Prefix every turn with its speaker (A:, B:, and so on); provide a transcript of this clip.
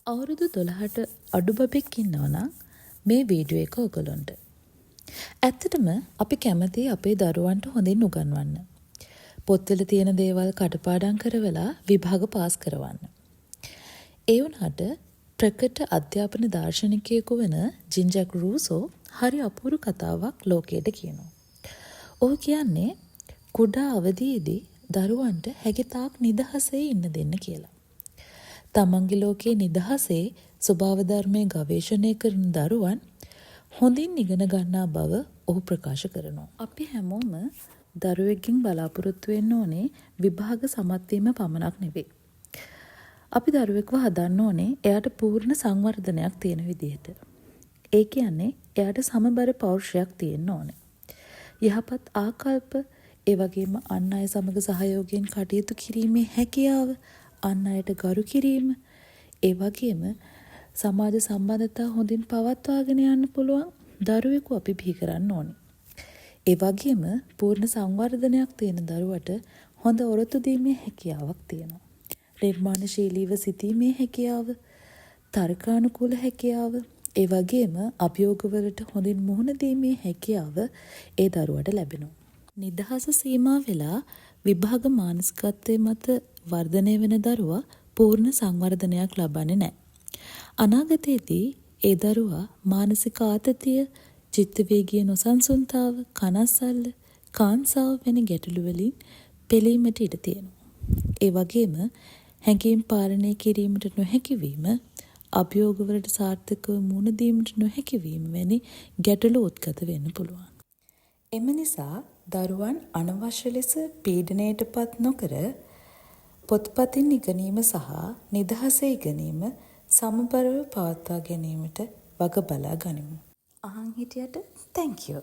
A: අවුරුදු 12ට අඩු බබෙක් ඉන්නවා නම් මේ වීඩියෝ එක ඔයගොල්ලන්ට. ඇත්තටම අපි කැමති අපේ දරුවන්ට හොඳින් උගන්වන්න. පොත්වල තියෙන දේවල් කටපාඩම් කරවලා විභාග පාස් කරවන්න. ඒ වුණාට ප්‍රකට අධ්‍යාපන දාර්ශනිකයෙකු වෙන ජින්-ජැක් රූසෝ හරි අපූර්ව කතාවක් ලෝකයට කියනවා. ඔහු කියන්නේ කුඩා අවදියේදී දරුවන්ට හැකිතාක් නිදහසේ ඉන්න දෙන්න කියලා. තමන්ගේ ලෝකයේ නිදහසේ ස්වභාව ධර්මයේ ගවේෂණය කරන දරුවන් හොඳින් ඉගෙන ගන්නා බව ඔහු ප්‍රකාශ කරනවා. අපි හැමෝම දරුවෙක්ගෙන් බලාපොරොත්තු වෙන්න ඕනේ විභාග සමත් වීම පමණක් නෙවෙයි. අපි දරුවෙක්ව හදන්න ඕනේ එයාට පූර්ණ සංවර්ධනයක් තියෙන විදිහට. ඒ කියන්නේ එයාට සමබර පෞරුෂයක් තියෙන්න ඕනේ. යහපත් ආකල්ප, ඒ වගේම අන් අය සමග සහයෝගයෙන් කටයුතු කිරීමේ හැකියාව, අන් අයට ගරු කිරීම, ඒ වගේම සමාජ සම්බන්ධතා හොඳින් පවත්වාගෙන යන්න පුළුවන් දරුවෙකු අපි බිහි කරන්න ඕනේ. ඒ වගේම පූර්ණ සංවර්ධනයක් තියෙන දරුවට හොඳ ඔරොත්තු දීමේ හැකියාවක් තියෙනවා. නිර්මාණශීලීව සිටීමේ හැකියාව, තර්කානුකූල හැකියාව, ඒ වගේම අභියෝගවලට හොඳින් මුහුණ දීමේ හැකියාව ඒ දරුවට ලැබෙනවා. නිදහස සීමා වෙලා විභාග මානසිකත්වයේ මත වර්ධනය වෙන දරුවා පූර්ණ සංවර්ධනයක් ලබන්නේ නැහැ. අනාගතයේදී ඒ දරුවා මානසික ආතතිය, චිත්ත වේගීය නොසන්සුන්තාව, කනස්සල්ල, කාන්සාව වැනි ගැටලු වලින් පෙළීමට ඉඩ තියෙනවා. ඒ වගේම හැඟීම් පාලනය කිරීමට නොහැකි වීම, අභියෝගවලට සාර්ථකව මුහුණ දීමට නොහැකි වීම වැනි ගැටලු උද්ගත වෙන්න පුළුවන්. එම නිසා දරුවන් අනවශ්‍ය ලෙස පීඩනයටපත් නොකර පොත්පතින් ඉගෙනීම සහ නිදහසේ ඉගෙනීම සමබරව පවත්වා ගැනීමට වග බලා ගනිමු. අහන් හිටියට thank you.